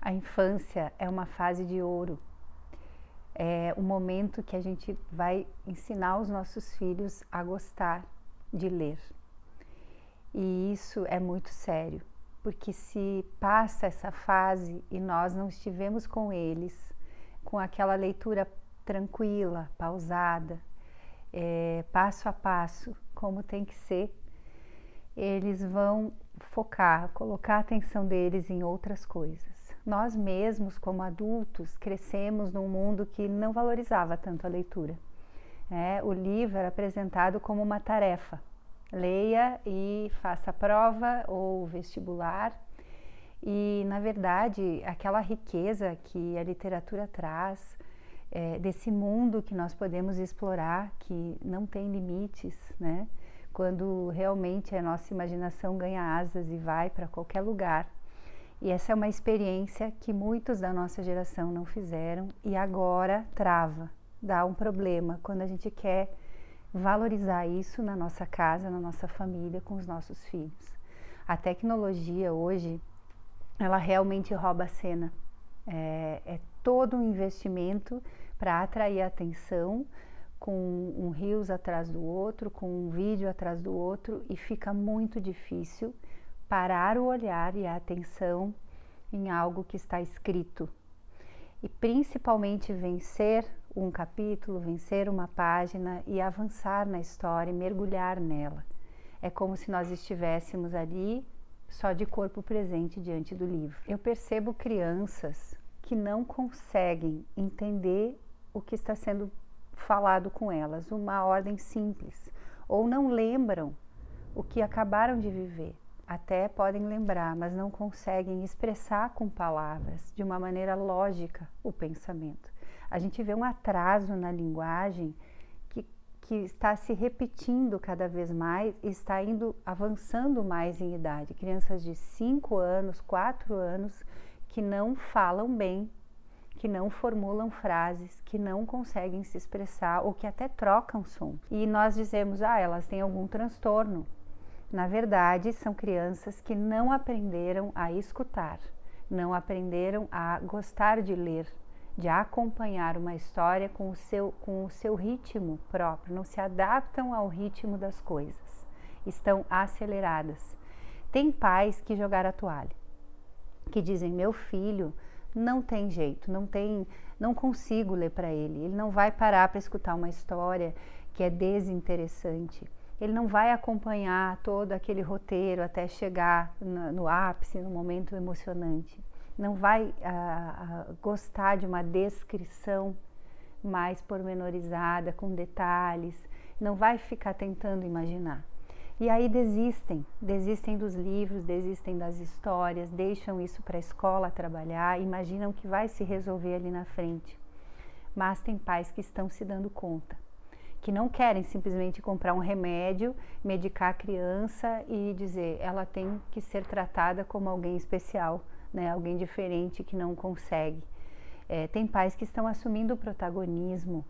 A infância é uma fase de ouro, é o momento que a gente vai ensinar os nossos filhos a gostar de ler. E isso é muito sério, porque se passa essa fase e nós não estivemos com eles, com aquela leitura tranquila, pausada, passo a passo, como tem que ser, eles vão focar, colocar a atenção deles em outras coisas. Nós mesmos, como adultos, crescemos num mundo que não valorizava tanto a leitura. O livro era apresentado como uma tarefa. Leia e faça a prova ou vestibular. E, na verdade, aquela riqueza que a literatura traz, desse mundo que nós podemos explorar, que não tem limites, né? Quando realmente a nossa imaginação ganha asas e vai para qualquer lugar. E essa é uma experiência que muitos da nossa geração não fizeram e agora trava, dá um problema quando a gente quer valorizar isso na nossa casa, na nossa família, com os nossos filhos. A tecnologia hoje, ela realmente rouba a cena. É todo um investimento para atrair a atenção, com um reels atrás do outro, com um vídeo atrás do outro, e fica muito difícil parar o olhar e a atenção em algo que está escrito. E principalmente vencer um capítulo, vencer uma página e avançar na história e mergulhar nela. É como se nós estivéssemos ali só de corpo presente diante do livro. Eu percebo crianças que não conseguem entender o que está sendo falado com elas, uma ordem simples, ou não lembram o que acabaram de viver. Até podem lembrar, mas não conseguem expressar com palavras, de uma maneira lógica, o pensamento. A gente vê um atraso na linguagem que está se repetindo cada vez mais e está avançando mais em idade. Crianças de 5 anos, 4 anos, que não falam bem, que não formulam frases, que não conseguem se expressar ou que até trocam som. E nós dizemos, elas têm algum transtorno. Na verdade, são crianças que não aprenderam a escutar, não aprenderam a gostar de ler, de acompanhar uma história com o seu ritmo próprio, não se adaptam ao ritmo das coisas, estão aceleradas. Tem pais que jogaram a toalha, que dizem, meu filho não tem jeito, não consigo ler para ele, ele não vai parar para escutar uma história que é desinteressante. Ele não vai acompanhar todo aquele roteiro até chegar no ápice, no momento emocionante. Não vai gostar de uma descrição mais pormenorizada, com detalhes. Não vai ficar tentando imaginar. E aí desistem dos livros, desistem das histórias, deixam isso para a escola trabalhar, imaginam que vai se resolver ali na frente. Mas tem pais que estão se dando conta, que não querem simplesmente comprar um remédio, medicar a criança e dizer ela tem que ser tratada como alguém especial, né? Alguém diferente que não consegue. Tem pais que estão assumindo o protagonismo,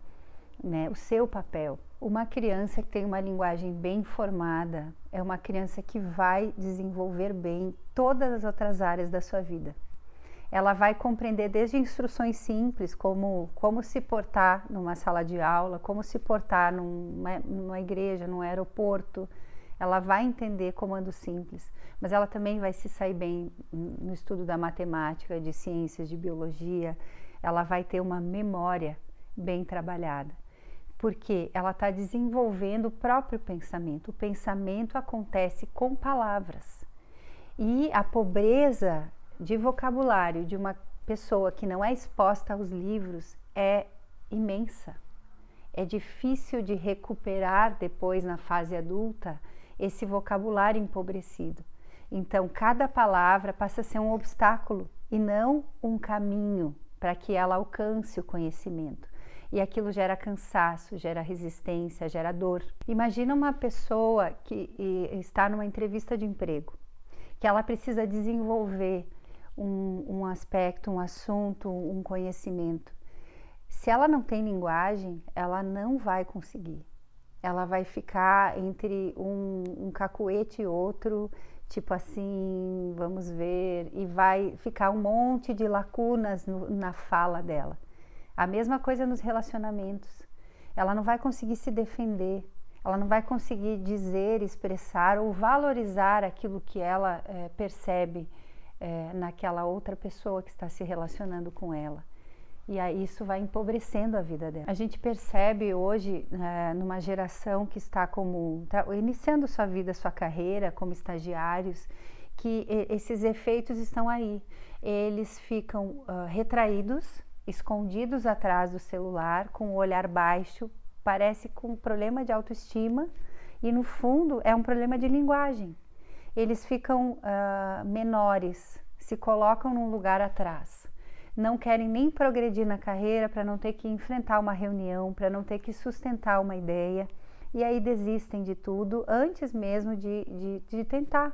né? O seu papel. Uma criança que tem uma linguagem bem formada é uma criança que vai desenvolver bem todas as outras áreas da sua vida. Ela vai compreender desde instruções simples, como se portar numa sala de aula, como se portar numa igreja, num aeroporto. Ela vai entender comandos simples, mas ela também vai se sair bem no estudo da matemática, de ciências, de biologia. Ela vai ter uma memória bem trabalhada, porque ela está desenvolvendo o próprio pensamento. O pensamento acontece com palavras. E a pobreza de vocabulário de uma pessoa que não é exposta aos livros é imensa. É difícil de recuperar depois, na fase adulta, esse vocabulário empobrecido. Então, cada palavra passa a ser um obstáculo e não um caminho para que ela alcance o conhecimento. E aquilo gera cansaço, gera resistência, gera dor. Imagina uma pessoa que está numa entrevista de emprego, que ela precisa desenvolver um aspecto, um assunto, um conhecimento. Se ela não tem linguagem, ela não vai conseguir. Ela vai ficar entre um cacuete e outro, tipo assim, vamos ver, e vai ficar um monte de lacunas na fala dela. A mesma coisa nos relacionamentos. Ela não vai conseguir se defender, ela não vai conseguir dizer, expressar ou valorizar aquilo que ela percebe naquela outra pessoa que está se relacionando com ela. E aí isso vai empobrecendo a vida dela. A gente percebe hoje, numa geração que está iniciando sua vida, sua carreira como estagiários, que esses efeitos estão aí. Eles ficam retraídos, escondidos atrás do celular, com o olhar baixo, parece com um problema de autoestima e no fundo é um problema de linguagem. Eles ficam menores, se colocam num lugar atrás. Não querem nem progredir na carreira para não ter que enfrentar uma reunião, para não ter que sustentar uma ideia, e aí desistem de tudo antes mesmo de tentar.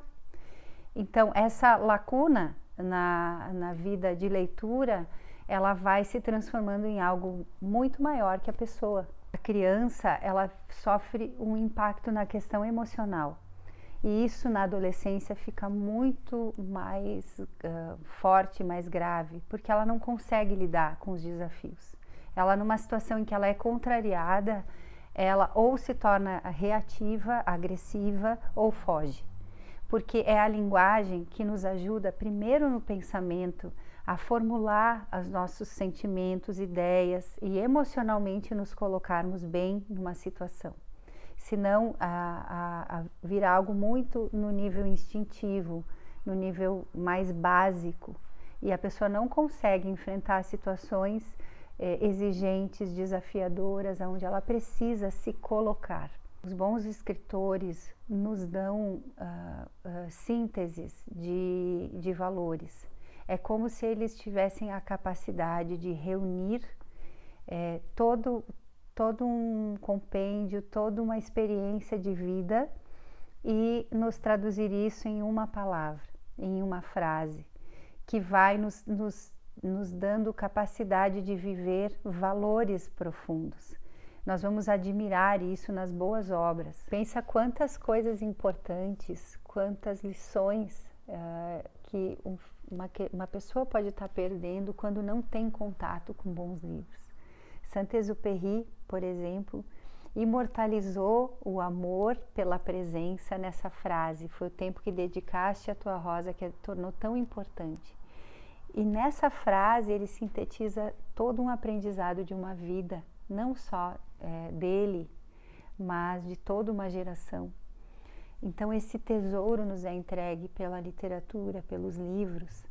Então, essa lacuna na vida de leitura, ela vai se transformando em algo muito maior que a pessoa. A criança, ela sofre um impacto na questão emocional. E isso na adolescência fica muito mais forte, mais grave, porque ela não consegue lidar com os desafios. Ela, numa situação em que ela é contrariada, ela ou se torna reativa, agressiva ou foge. Porque é a linguagem que nos ajuda, primeiro no pensamento, a formular os nossos sentimentos, ideias e emocionalmente nos colocarmos bem numa situação. Senão vira algo muito no nível instintivo, no nível mais básico, e a pessoa não consegue enfrentar situações exigentes, desafiadoras, onde ela precisa se colocar. Os bons escritores nos dão sínteses de valores. É como se eles tivessem a capacidade de reunir todo um compêndio, toda uma experiência de vida e nos traduzir isso em uma palavra, em uma frase, que vai nos dando capacidade de viver valores profundos. Nós vamos admirar isso nas boas obras. Pensa quantas coisas importantes, quantas lições que uma pessoa pode estar perdendo quando não tem contato com bons livros. Saint-Exupéry, por exemplo, imortalizou o amor pela presença nessa frase. Foi o tempo que dedicaste à tua rosa que tornou tão importante. E nessa frase ele sintetiza todo um aprendizado de uma vida, não só dele, mas de toda uma geração. Então esse tesouro nos é entregue pela literatura, pelos livros.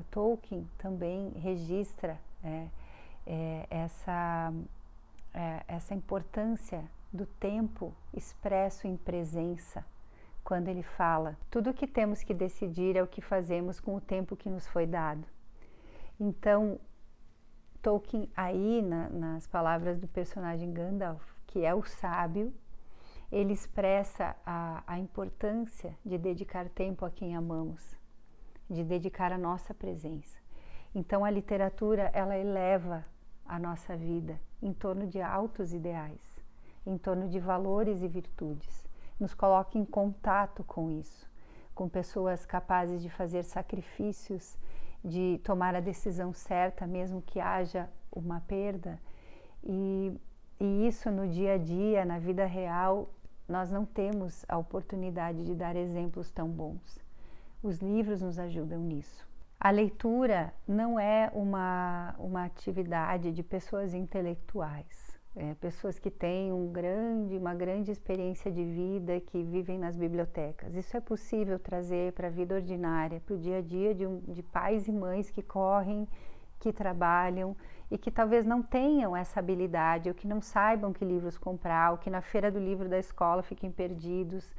Tolkien também registra essa importância do tempo expresso em presença, quando ele fala: tudo o que temos que decidir é o que fazemos com o tempo que nos foi dado. Então, Tolkien aí, nas palavras do personagem Gandalf, que é o sábio, ele expressa a importância de dedicar tempo a quem amamos, de dedicar a nossa presença. Então a literatura, ela eleva a nossa vida em torno de altos ideais, em torno de valores e virtudes. Nos coloca em contato com isso, com pessoas capazes de fazer sacrifícios, de tomar a decisão certa, mesmo que haja uma perda. E isso no dia a dia, na vida real, nós não temos a oportunidade de dar exemplos tão bons. Os livros nos ajudam nisso. A leitura não é uma atividade de pessoas intelectuais, pessoas que têm uma grande experiência de vida, que vivem nas bibliotecas. Isso é possível trazer para a vida ordinária, para o dia a dia de pais e mães que correm, que trabalham e que talvez não tenham essa habilidade, ou que não saibam que livros comprar, ou que na feira do livro da escola fiquem perdidos.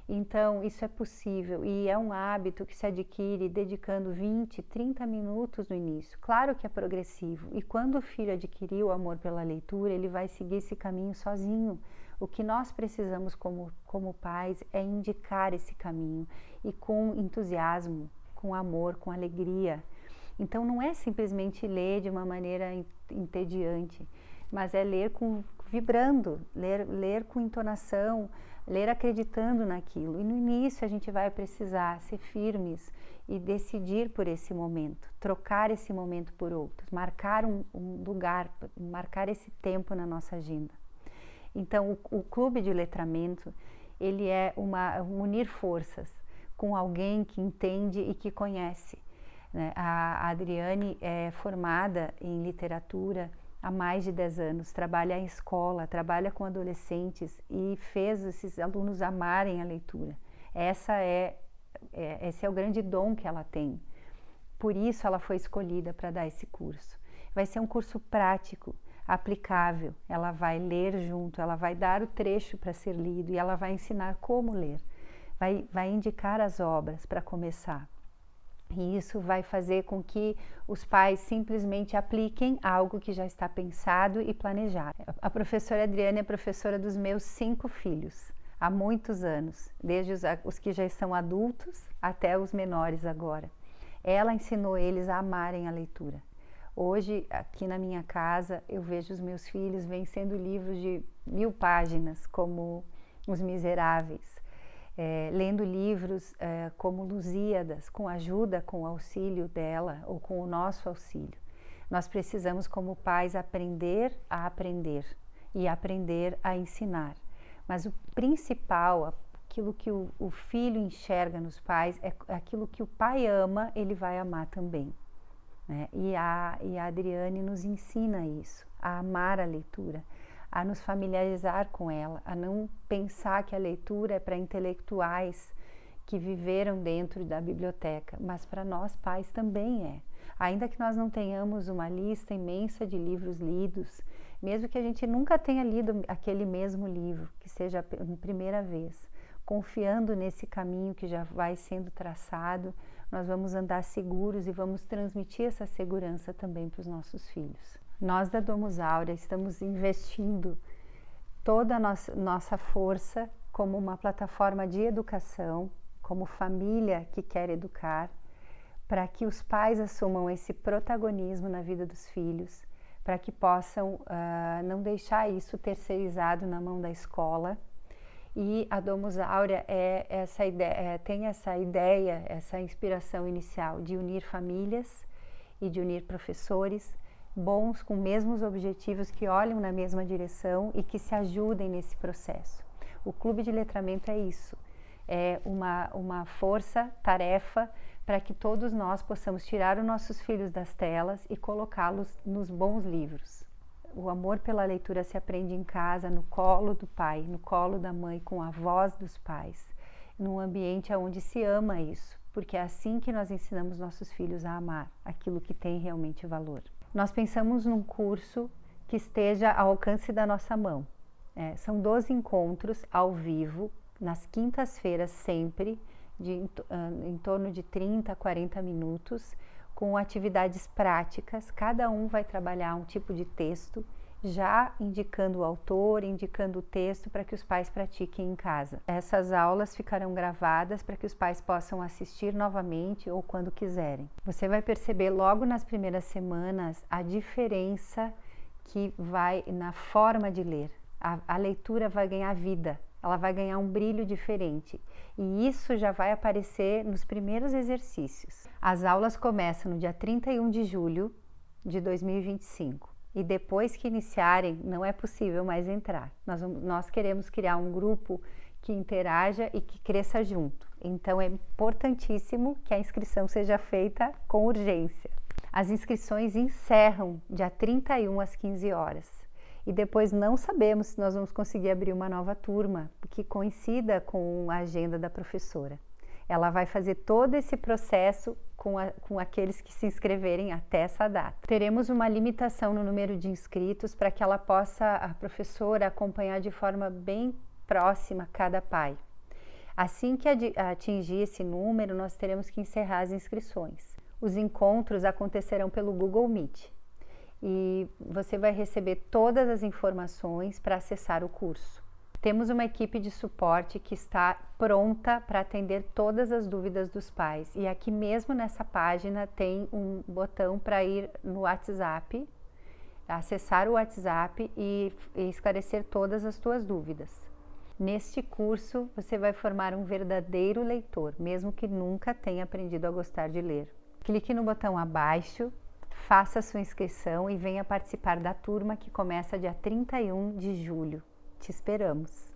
Então, isso é possível e é um hábito que se adquire dedicando 20, 30 minutos no início. Claro que é progressivo, e quando o filho adquirir o amor pela leitura, ele vai seguir esse caminho sozinho. O que nós precisamos como pais é indicar esse caminho, e com entusiasmo, com amor, com alegria. Então, não é simplesmente ler de uma maneira entediante, mas é ler vibrando, ler com entonação, ler acreditando naquilo. E no início a gente vai precisar ser firmes e decidir por esse momento, trocar esse momento por outros, marcar um lugar, marcar esse tempo na nossa agenda. Então o clube de letramento, ele é unir forças com alguém que entende e que conhece, né? A Adriane é formada em literatura há mais de 10 anos, trabalha em escola, trabalha com adolescentes e fez esses alunos amarem a leitura. Esse é o grande dom que ela tem. Por isso ela foi escolhida para dar esse curso. Vai ser um curso prático, aplicável. Ela vai ler junto, ela vai dar o trecho para ser lido e ela vai ensinar como ler. Vai indicar as obras para começar. E isso vai fazer com que os pais simplesmente apliquem algo que já está pensado e planejado. A professora Adriane é professora dos meus 5 filhos, há muitos anos, desde os que já estão adultos até os menores agora. Ela ensinou eles a amarem a leitura. Hoje, aqui na minha casa, eu vejo os meus filhos vencendo livros de 1000 páginas, como Os Miseráveis, lendo livros como Lusíadas, com ajuda, com o auxílio dela ou com o nosso auxílio. Nós precisamos, como pais, aprender a aprender e aprender a ensinar. Mas o principal, aquilo que o filho enxerga nos pais, é aquilo que o pai ama, ele vai amar também, né? E a Adriane nos ensina isso, a amar a leitura, a nos familiarizar com ela, a não pensar que a leitura é para intelectuais que viveram dentro da biblioteca, mas para nós pais também é. Ainda que nós não tenhamos uma lista imensa de livros lidos, mesmo que a gente nunca tenha lido aquele mesmo livro, que seja a primeira vez, confiando nesse caminho que já vai sendo traçado, nós vamos andar seguros e vamos transmitir essa segurança também para os nossos filhos. Nós da Domus Aurea estamos investindo toda a nossa força como uma plataforma de educação, como família que quer educar, para que os pais assumam esse protagonismo na vida dos filhos, para que possam não deixar isso terceirizado na mão da escola. E a Domus Aurea tem essa ideia, essa inspiração inicial de unir famílias e de unir professores bons com mesmos objetivos, que olham na mesma direção e que se ajudem nesse processo. O clube de letramento é isso, é uma força-tarefa para que todos nós possamos tirar os nossos filhos das telas e colocá-los nos bons livros. O amor pela leitura se aprende em casa, no colo do pai, no colo da mãe, com a voz dos pais, num ambiente onde se ama isso, porque é assim que nós ensinamos nossos filhos a amar aquilo que tem realmente valor. Nós pensamos num curso que esteja ao alcance da nossa mão. São 12 encontros ao vivo, nas quintas-feiras sempre, em torno de 30 a 40 minutos, com atividades práticas. Cada um vai trabalhar um tipo de texto, já indicando o autor, indicando o texto para que os pais pratiquem em casa. Essas aulas ficarão gravadas para que os pais possam assistir novamente ou quando quiserem. Você vai perceber logo nas primeiras semanas a diferença que vai na forma de ler. A leitura vai ganhar vida, ela vai ganhar um brilho diferente. E isso já vai aparecer nos primeiros exercícios. As aulas começam no dia 31 de julho de 2025. E depois que iniciarem, não é possível mais entrar. Nós queremos criar um grupo que interaja e que cresça junto. Então é importantíssimo que a inscrição seja feita com urgência. As inscrições encerram dia 31 às 15 horas. E depois não sabemos se nós vamos conseguir abrir uma nova turma que coincida com a agenda da professora. Ela vai fazer todo esse processo com aqueles que se inscreverem até essa data. Teremos uma limitação no número de inscritos para que ela possa, a professora, acompanhar de forma bem próxima cada pai. Assim que atingir esse número, nós teremos que encerrar as inscrições. Os encontros acontecerão pelo Google Meet. E você vai receber todas as informações para acessar o curso. Temos uma equipe de suporte que está pronta para atender todas as dúvidas dos pais. E aqui mesmo nessa página tem um botão para ir no WhatsApp acessar o WhatsApp e esclarecer todas as tuas dúvidas. Neste curso, você vai formar um verdadeiro leitor, mesmo que nunca tenha aprendido a gostar de ler. Clique no botão abaixo, faça sua inscrição e venha participar da turma que começa dia 31 de julho. Te esperamos!